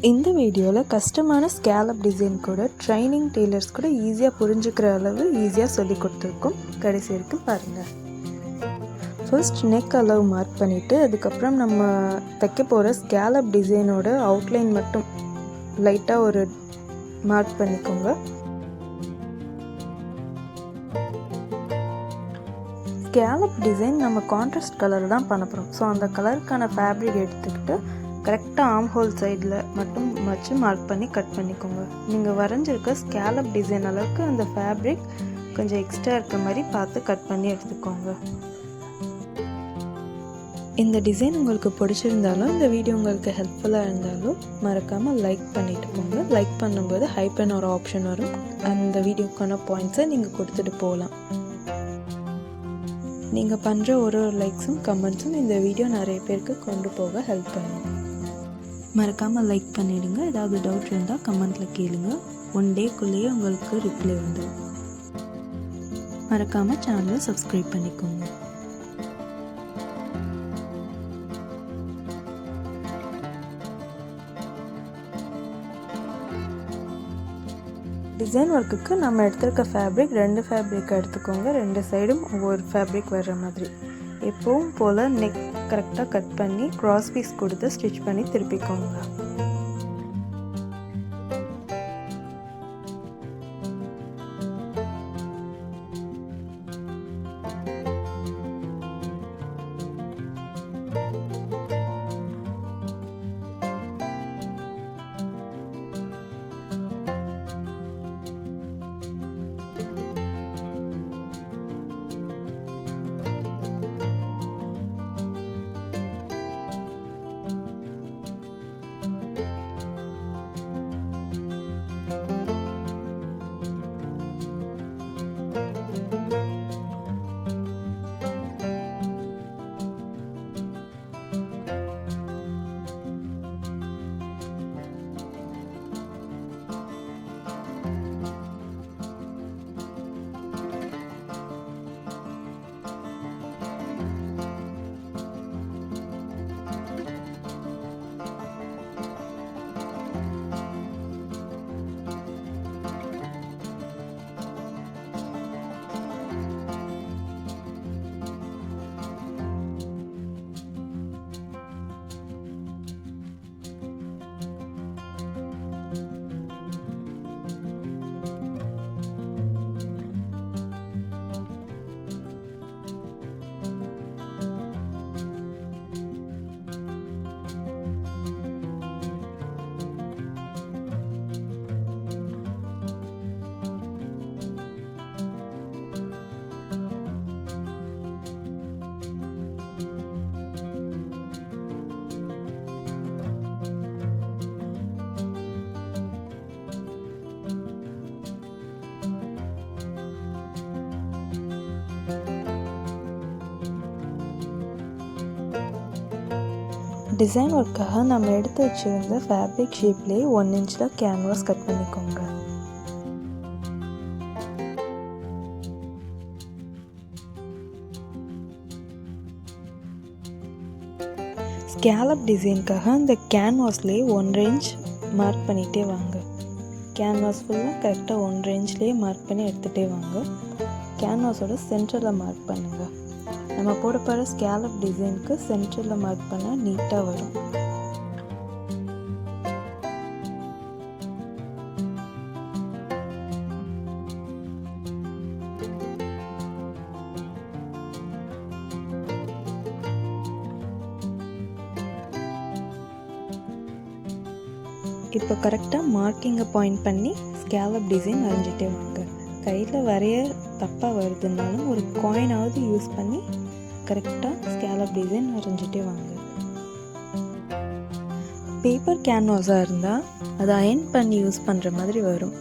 இந்த வீடியோவில் கஷ்டமான ஸ்கேலப் டிசைன் கூட ட்ரைனிங் டெய்லர்ஸ் கூட ஈஸியாக புரிஞ்சுக்கிற அளவு ஈஸியாக சொல்லி கொடுத்துருக்கோம். கடைசி வரைக்கும் பாருங்கள். ஃபர்ஸ்ட் நெக் அளவு மார்க் பண்ணிவிட்டு அதுக்கப்புறம் நம்ம தைக்க போகிற ஸ்கேலப் டிசைனோட அவுட்லைன் மட்டும் லைட்டாக ஒரு மார்க் பண்ணிக்கோங்க. ஸ்கேலப் டிசைன் நம்ம கான்ட்ராஸ்ட் கலர் தான் பண்ண போகிறோம். ஸோ அந்த கலருக்கான ஃபேப்ரிக் எடுத்துக்கிட்டு கரெக்டாக ஆர்ம் ஹோல் சைடில் மட்டும் வச்சு மார்க் பண்ணி கட் பண்ணிக்கோங்க. நீங்கள் வரைஞ்சிருக்க ஸ்கேலப் டிசைன் அளவுக்கு அந்த ஃபேப்ரிக் கொஞ்சம் எக்ஸ்ட்ரா இருக்க மாதிரி பார்த்து கட் பண்ணி எடுத்துக்கோங்க. இந்த டிசைன் உங்களுக்கு பிடிச்சிருந்தாலும் இந்த வீடியோ உங்களுக்கு ஹெல்ப்ஃபுல்லாக இருந்தாலும் மறக்காமல் லைக் பண்ணிட்டு போங்க. லைக் பண்ணும்போது ஹைப்பன் ஒரு ஆப்ஷன் வரும். அந்த வீடியோக்கான பாயிண்ட்ஸை நீங்கள் கொடுத்துட்டு போகலாம். நீங்கள் பண்ணுற ஒரு லைக்ஸும் கமெண்ட்ஸும் இந்த வீடியோ நிறைய பேருக்கு கொண்டு போக ஹெல்ப் பண்ணும். மறக்காமல் லைக் பண்ணிவிடுங்க. ஏதாவது டவுட் இருந்தால் கமெண்ட்டில் கேளுங்க. 1 டேக்குள்ளேயே உங்களுக்கு ரிப்ளை வந்துடும். மறக்காமல் சேனலை சப்ஸ்கிரைப் பண்ணிக்கோங்க. டிசைன் ஒர்க்குக்கு நம்ம எடுத்துருக்க ஃபேப்ரிக் 2 ஃபேப்ரிக் எடுத்துக்கோங்க. 2 சைடும் ஒவ்வொரு ஃபேப்ரிக் வர்ற மாதிரி. எப்பவும் போல் நெக் கரெக்டாக கட் பண்ணி க்ராஸ் பீஸ் கொடுத்து ஸ்டிச் பண்ணி திருப்பிக்கோங்க. டிசைன் ஒர்க்காக நம்ம எடுத்து வச்சுருந்த ஃபேப்ரிக் ஷேப்லேயே 1 இன்ச்சில் கேன்வாஸ் கட் பண்ணிக்கோங்க. ஸ்கேலப் டிசைனுக்காக அந்த கேன்வாஸ்லேயே 1.5 இன்ச் மார்க் பண்ணிகிட்டே வாங்க. கேன்வாஸ் ஃபுல்லாக கரெக்டாக 1.5 இன்ச்லேயே மார்க் பண்ணி எடுத்துகிட்டே வாங்க. கேன்வாஸோட சென்டரில் மார்க் பண்ணுங்கள். நம்ம போட போகிற ஸ்கேலப் டிசைனுக்கு சென்டரில் மார்க் பண்ணால் நீட்டாக வரும். இப்போ கரெக்டாக மார்க்கிங்கை பாயிண்ட் பண்ணி ஸ்கேலப் டிசைன் வரைஞ்சிட்டே வாங்க. கையில் வரைய தப்பாக வருதுனாலும் ஒரு காயினாவது யூஸ் பண்ணி கரெக்டாக ஸ்கேலப் டிசைன் வரைஞ்சிட்டே வாங்க. பேப்பர் கேன்வாஸாக இருந்தால் அதை அயர்ன் பண்ணி யூஸ் பண்ணுற மாதிரி வரும்.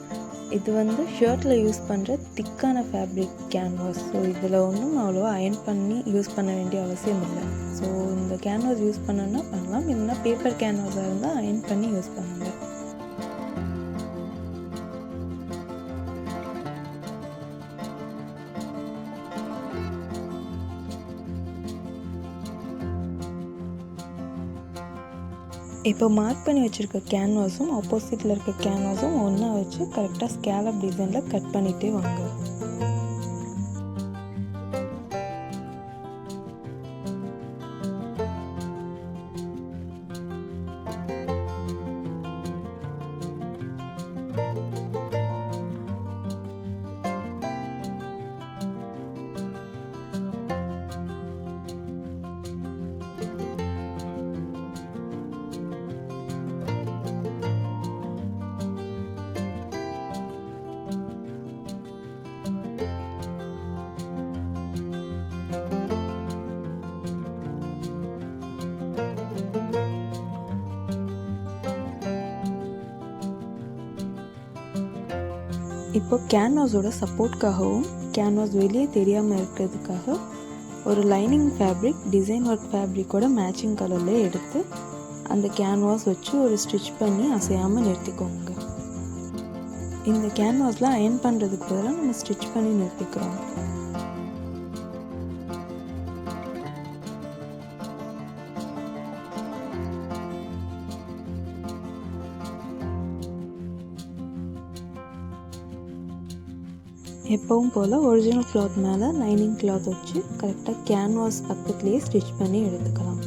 இது ஷர்ட்டில் யூஸ் பண்ணுற திக்கான ஃபேப்ரிக் கேன்வாஸ். ஸோ இதில் ஒன்றும் அவ்வளோவா அயர்ன் பண்ணி யூஸ் பண்ண வேண்டிய அவசியம் இல்லை. ஸோ இந்த கேன்வாஸ் யூஸ் பண்ணணுன்னா பண்ணலாம். இல்லைன்னா பேப்பர் கேன்வாஸாக இருந்தால் அயர்ன் பண்ணி யூஸ் பண்ணுங்கள். இப்போ மார்க் பண்ணி வச்சுருக்க கேன்வாஸும் ஆப்போசிட்டில் இருக்க கேன்வாஸும் ஒன்றா வச்சு கரெக்டாக ஸ்கேலப் டிசைனில் கட் பண்ணிகிட்டே வாங்க. இப்போ கேன்வாஸோட சப்போர்ட்காகவும் கேன்வாஸ் வெளியே தெரியாமல் இருக்கிறதுக்காக ஒரு லைனிங் ஃபேப்ரிக் டிசைன் ஒர்க் ஃபேப்ரிக்கோட மேட்சிங் கலரில் எடுத்து அந்த கேன்வாஸ் வச்சு ஒரு ஸ்டிச் பண்ணி அசையாமல் நிறுத்திக்கோங்க. இந்த கேன்வாஸில் அயர்ன் பண்ணுறதுக்கு பதிலாக நம்ம ஸ்டிச் பண்ணி நிறுத்திக்கிறோம். எப்பவும் போல் ஒரிஜினல் கிளாத் மேலே லைனிங் கிளாத் வச்சு கரெக்டாக கேன்வாஸ் பக்கத்துலேயே ஸ்டிச் பண்ணி எடுத்துக்கலாம்.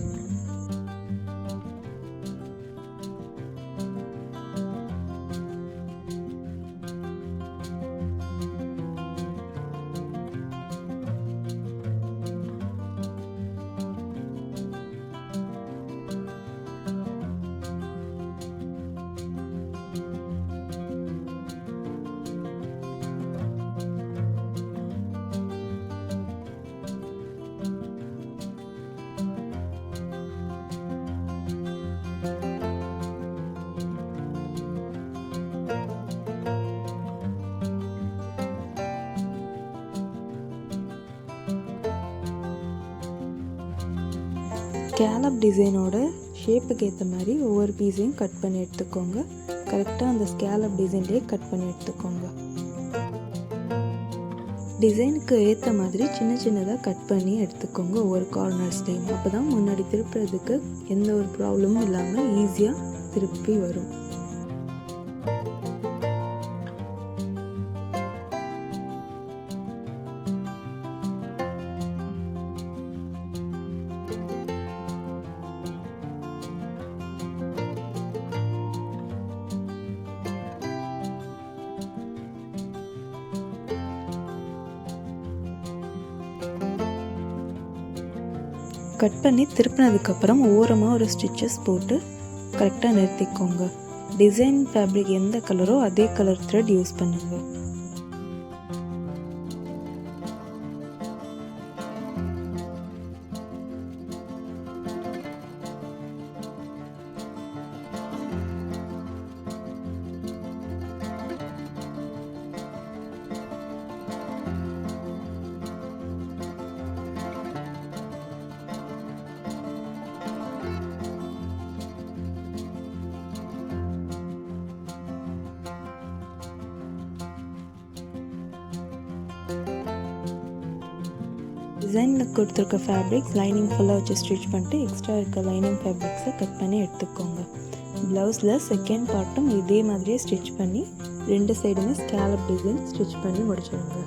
ஸ்கேலப் டிசைனோட ஷேப்புக்கு ஏற்ற மாதிரி ஒவ்வொரு பீஸையும் கட் பண்ணி எடுத்துக்கோங்க. கரெக்டாக அந்த ஸ்கேலப் டிசைன்லேயே கட் பண்ணி எடுத்துக்கோங்க. டிசைனுக்கு ஏற்ற மாதிரி சின்ன சின்னதாக கட் பண்ணி எடுத்துக்கோங்க ஒவ்வொரு கார்னர்ஸ்லேயும். அப்போ தான் முன்னாடி திருப்புறதுக்கு எந்த ஒரு ப்ராப்ளமும் இல்லாமல் ஈஸியாக திருப்பி வரும். கட் பண்ணி திருப்பினதுக்கப்புறம் ஓரமாக ஒரு ஸ்டிச்சஸ் போட்டு கரெக்டாக நிறுத்திக்கோங்க. டிசைன் ஃபேப்ரிக் எந்த கலரோ அதே கலர் த்ரெட் யூஸ் பண்ணுங்கள். டிசைனில் கொடுத்துருக்க ஃபேப்ரிக்ஸ் லைனிங் ஃபுல்லாக வச்சு ஸ்டிச் பண்ணிட்டு எக்ஸ்ட்ரா இருக்க லைனிங் ஃபேப்ரிக்ஸை கட் பண்ணி எடுத்துக்கோங்க. ப்ளவுஸில் செகண்ட் பார்ட்டும் இதே மாதிரியே ஸ்டிச் பண்ணி 2 சைடுமே ஸ்கேலப் டிசைன் ஸ்டிச் பண்ணி முடிச்சிடுங்க.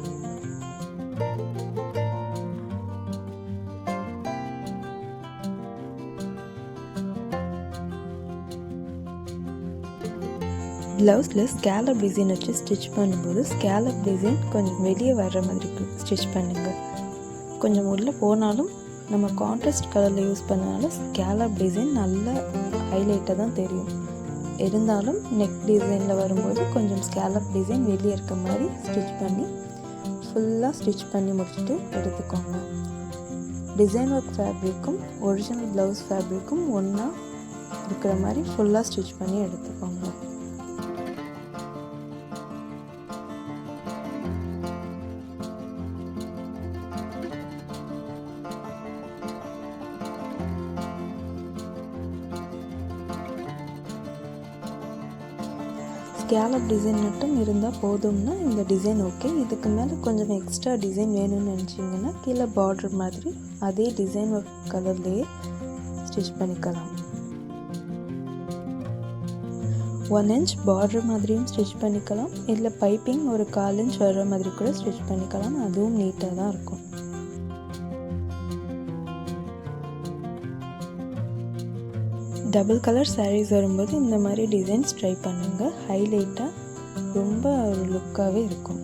ப்ளவுஸில் ஸ்கேலப் டிசைன் வச்சு ஸ்டிச் பண்ணும்போது ஸ்கேலப் டிசைன் கொஞ்சம் வெளியே வர்ற மாதிரி ஸ்டிச் பண்ணுங்கள். கொஞ்சம் உள்ளே போனாலும் நம்ம கான்ட்ராஸ்ட் கலரில் யூஸ் பண்ணனால ஸ்கேலப் டிசைன் நல்ல ஹைலைட்டாக தான் தெரியும். இருந்தாலும் நெக் டிசைனில் வரும்போது கொஞ்சம் ஸ்கேலப் டிசைன் வெளியே இருக்க மாதிரி ஸ்டிச் பண்ணி ஃபுல்லாக ஸ்டிச் பண்ணி முடிச்சுட்டு எடுத்துக்கோங்க. டிசைன் ஒர்க் ஃபேப்ரிக்கும் ஒரிஜினல் ப்ளவுஸ் ஃபேப்ரிக்கும் ஒன்றா இருக்கிற மாதிரி ஃபுல்லாக ஸ்டிச் பண்ணி எடுத்துக்கோங்க. ஸ்கேலப் டிசைன் மட்டும் இருந்தால் போதும்னா இந்த டிசைன் ஓகே. இதுக்கு மேலே கொஞ்சம் எக்ஸ்ட்ரா டிசைன் வேணும்னு நினச்சிங்கன்னா கீழே பார்டர் மாதிரி அதே டிசைன் ஒர்க் கலர்லேயே ஸ்டிச் பண்ணிக்கலாம். 1 inch பார்டர் மாதிரியும் ஸ்டிச் பண்ணிக்கலாம், இல்லை பைப்பிங் ஒரு 1/4 inch வர்ற மாதிரி கூட ஸ்டிச் பண்ணிக்கலாம். அதுவும் நீட்டாக தான் இருக்கும். டபுள் கலர் சாரீஸ் வரும்போது இந்த மாதிரி டிசைன்ஸ் ட்ரை பண்ணுங்கள். ஹைலைட்டாக ரொம்ப ஒரு லுக்காகவே இருக்கும்.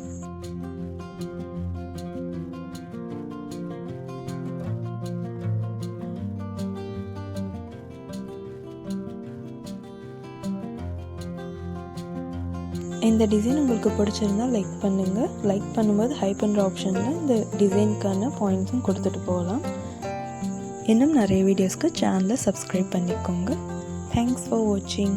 இந்த டிசைன் உங்களுக்கு பிடிச்சிருந்தால் லைக் பண்ணுங்கள். லைக் பண்ணும்போது ஹைப் பண்ணுற ஆப்ஷனில் இந்த டிசைனுக்கான பாயிண்ட்ஸும் கொடுத்துட்டு போகலாம். இன்னும் நிறைய வீடியோஸ்க்கு சேனலை சப்ஸ்கிரைப் பண்ணிக்கோங்க. தேங்க்ஸ் ஃபார் வாட்சிங்.